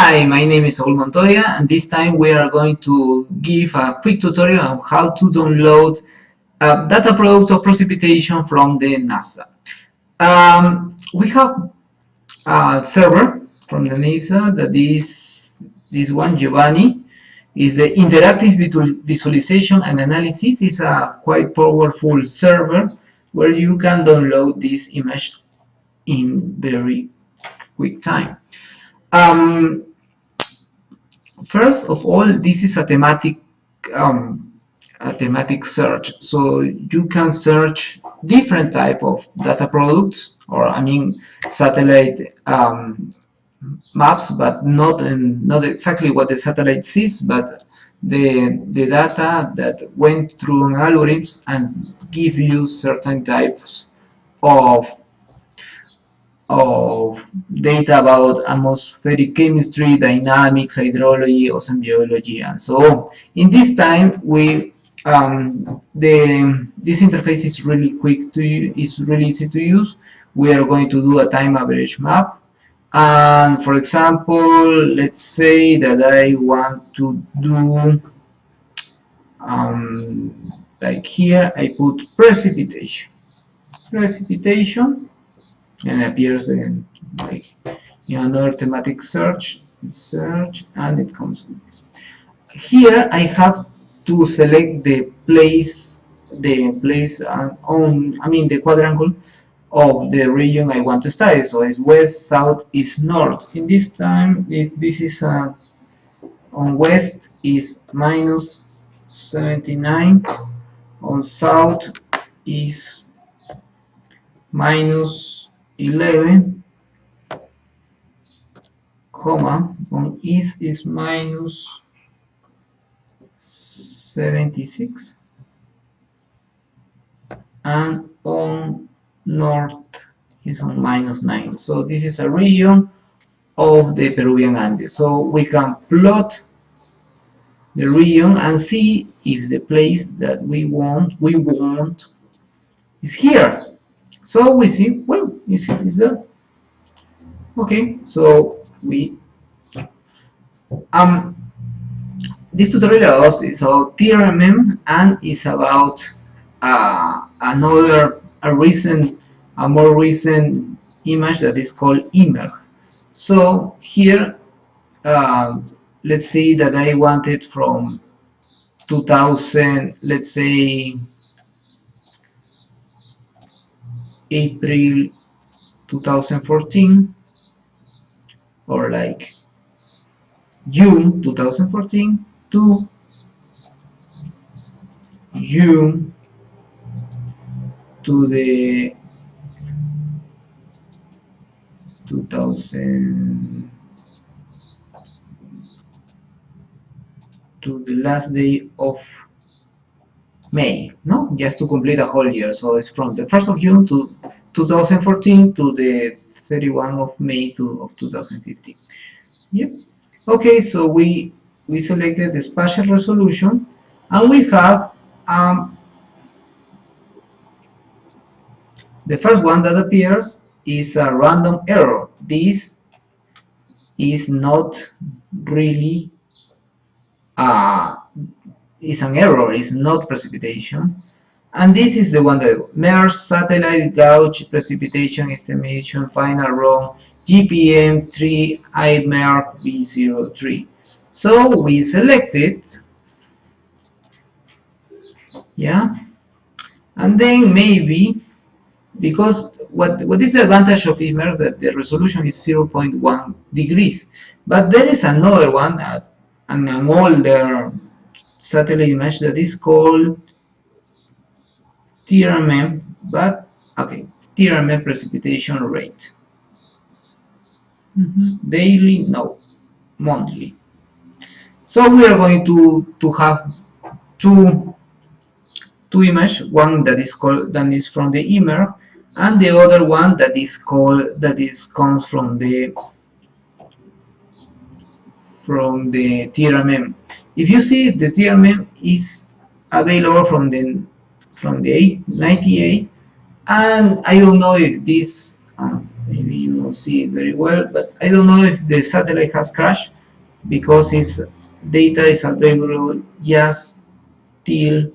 Hi, my name is Saul Montoya, and this time we are going to give a quick tutorial on how to download data products of precipitation from the NASA. We have a server from the NASA that is this one, Giovanni, is the interactive visualization and analysis. Is a quite powerful server where you can download this image in very quick time. First of all, this is a thematic search, so you can search different type of data products, or I mean satellite maps, but not exactly what the satellite sees, but the data that went through algorithms and give you certain types of data about atmospheric chemistry, dynamics, hydrology, ocean biology, and so on. In this time, this interface is really quick to use, it's really easy to use. We are going to do a time average map, and for example, let's say that I want to do like here I put precipitation, and it appears in like in another thematic search, and it comes with this. Here I have to select the place on, I mean the quadrangle of the region I want to study. So it's west, south, east, north. In this time, this is on west is minus 79, on south is minus 11, comma, on east is minus 76, and on north is on minus 9. So this is a region of the Peruvian Andes. So we can plot the region and see if the place that we want is here. So we see, well, is there? Okay, so this tutorial also is about TRMM and is about a more recent image that is called IMERG. So here, let's say that I want it from 2000, let's say April 2014, or like June 2014 to June to the 2000 to the last day of May, no, just to complete a whole year. So it's from the 1st of June to 2014 to the 31 of May of 2015. Yep. Okay, so we selected the spatial resolution, and we have the first one that appears is a random error. This is not really is an error, it's not precipitation. And this is the one that MERS satellite gauge precipitation estimation final wrong GPM 3 IMERG B03. So we select it, yeah, and then maybe, because what is the advantage of IMERG, that the resolution is 0.1 degrees, but there is another one, an older satellite image that is called TRMM, but okay, TRMM precipitation rate. Daily, no, monthly. So we are going to have two images, one that is from the IMERG, and the other one that comes from the TRMM. If you see, the TRMM is available from the 98, and I don't know if this maybe you see it very well, but I don't know if the satellite has crashed because its data is available just till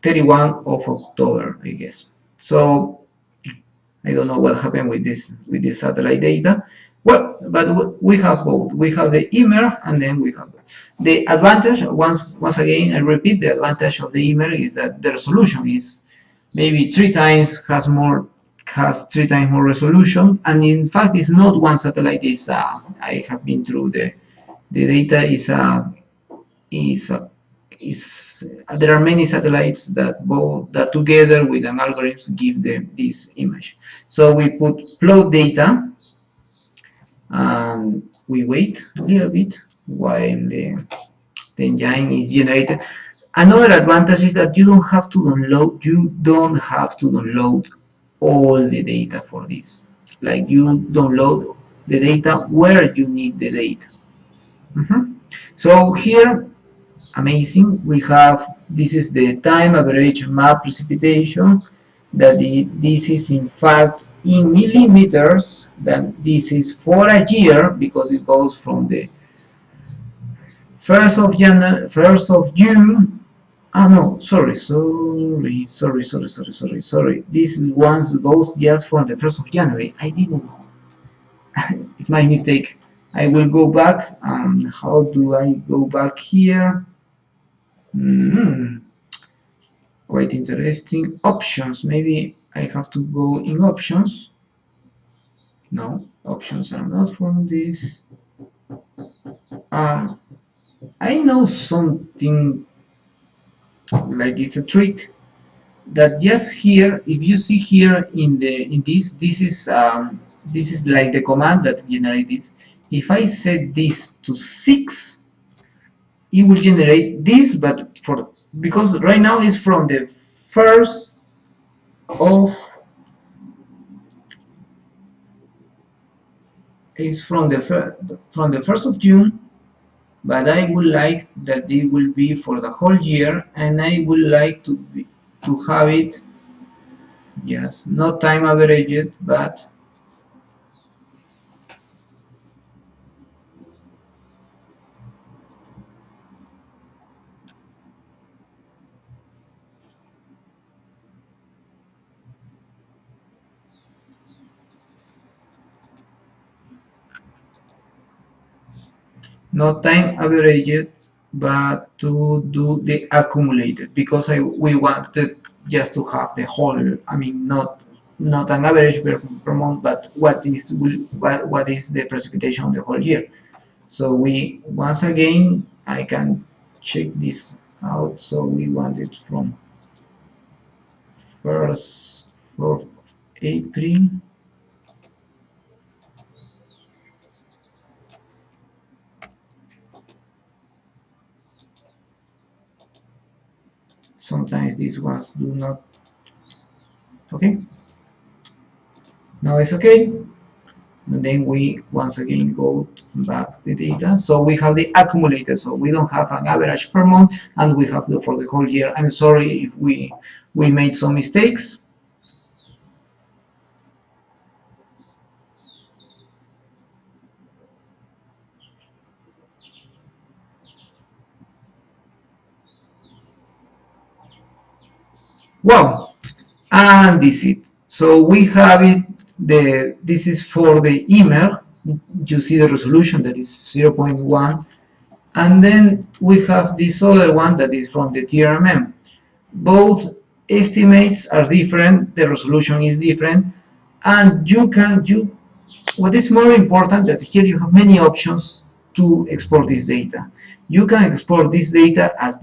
31 of October, I guess. So I don't know what happened with this satellite data. Well, but we have both. We have the IMERG and then we have the advantage. Once again, I repeat, the advantage of the IMERG is that the resolution is maybe has 3 times more resolution, and in fact, it's not one satellite. Is I have been through the data is there are many satellites that together with an algorithm give this image. So we plot data and we wait a little bit while the engine is generated. Another advantage is that you don't have to download all the data for this. Like you download the data where you need the data. So here, amazing, we have, this is the time average map precipitation, this is in fact in millimeters, then this is for a year because it goes from the 1st of June. No, sorry, this is once goes just from the 1st of January. I didn't know. It's my mistake. I will go back. How do I go back here? Quite interesting. Options. Maybe I have to go in options. No, options are not from this. I know something like it's a trick that just here, if you see here in this is like the command that generates this. If I set this to 6, it will generate this, but because right now it's from the 1st of from the 1st of June, but I would like that it will be for the whole year, and I would like to have it, yes, not time averaged, but not time averaged, but to do the accumulated, because we wanted just to have the whole, I mean, not an average per month, but what is the precipitation of the whole year. So we, once again, I can check this out. So we want it from 1st of April. Sometimes these ones do not. Okay. Now it's okay. And then we once again go back the data. So we have the accumulated. So we don't have an average per month, and we have for the whole year. I'm sorry if we made some mistakes. Wow, and this is it. So we have it. This is for the IMERG. You see the resolution that is 0.1, and then we have this other one that is from the TRMM. Both estimates are different. The resolution is different, and what is more important that here you have many options to export this data. You can export this data as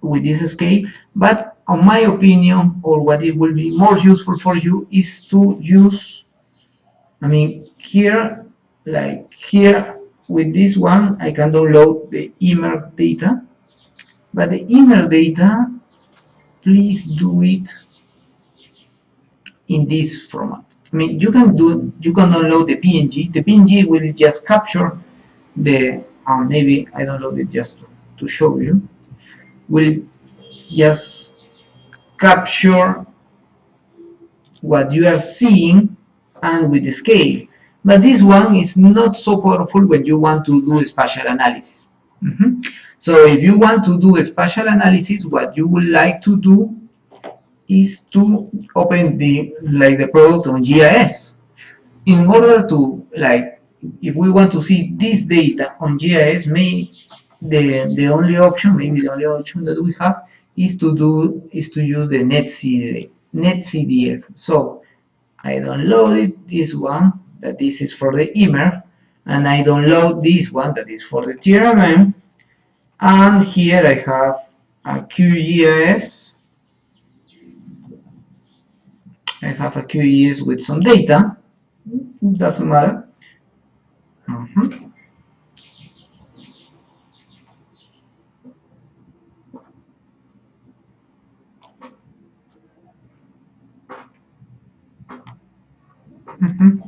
with this scale, but on my opinion, or what it will be more useful for you, is to use, I mean, here, like here with this one, I can download the IMERG data, but the IMERG data, please do it in this format. I mean, you can download the PNG. The PNG will just capture the maybe I download it just to show you. just capture what you are seeing and with the scale. But this one is not so powerful when you want to do spatial analysis. So if you want to do a spatial analysis, what you would like to do is to open the product on GIS. In order to, if we want to see this data on GIS, the only option, maybe the only option that we have is to use the NetCDF. So I downloaded this one, that this is for the IMERG, and I download this one that is for the TRMM, and here I have a QGIS. I have a QGIS with some data. Doesn't matter.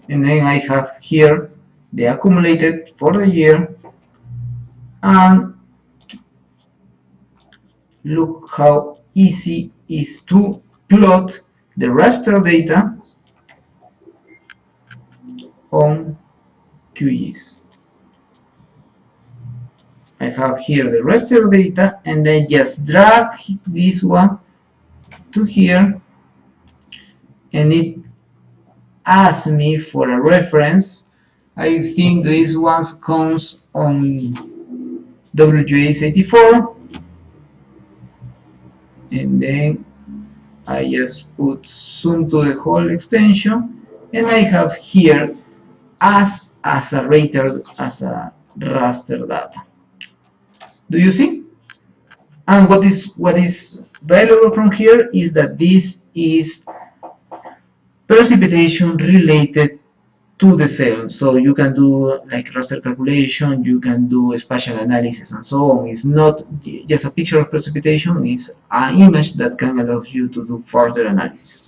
And then I have here the accumulated for the year, and look how easy it is to plot the raster data on QGIS. I have here the raster data, and I just drag this one to here, and it asks me for a reference. I think this one comes on WGS84, and then I just put zoom to the whole extension, and I have here as a raster data. Do you see? And what is valuable from here is that this is precipitation related to the cell. So you can do like raster calculation, you can do spatial analysis, and so on. It's not just a picture of precipitation, it's an image that can allow you to do further analysis.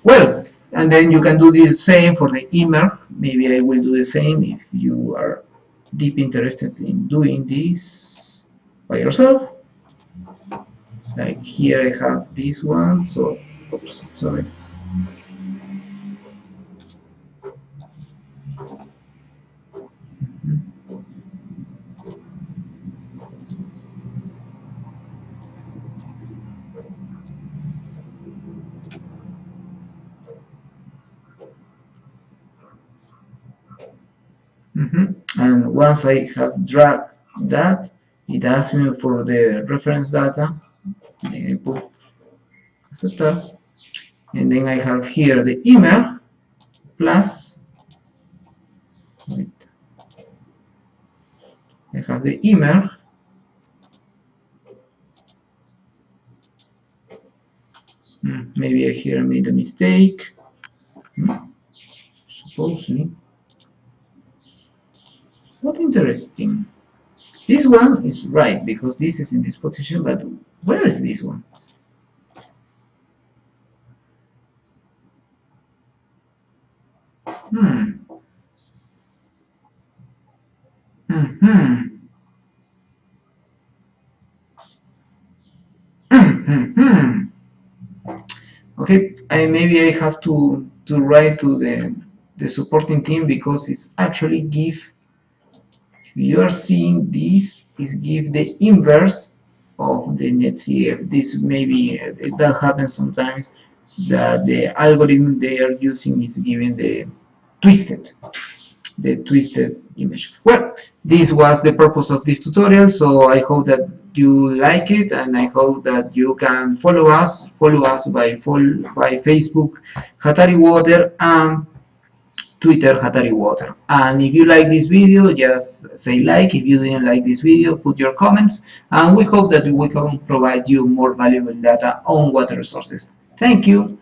Well, and then you can do the same for the IMERG. Maybe I will do the same if you are deep interested in doing this by yourself. Like here I have this one, so oops, sorry. And once I have dragged that, it asks me for the reference data. Then I put acceptor, and then I have here the IMERG plus. Wait, I have the IMERG maybe I here made a mistake. Supposedly. What interesting. This one is right because this is in this position, but where is this one? Okay, maybe I have to write to the supporting team, because it's actually give, if you are seeing this, is give the inverse of the NetCDF. This maybe that happens sometimes, that the algorithm they are using is giving the twisted image. Well, this was the purpose of this tutorial, so I hope that you like it, and I hope that you can follow us by Facebook Hatariwater and Twitter Hatariwater. And if you like this video, just say like. If you didn't like this video, put your comments, and we hope that we can provide you more valuable data on water resources. Thank you.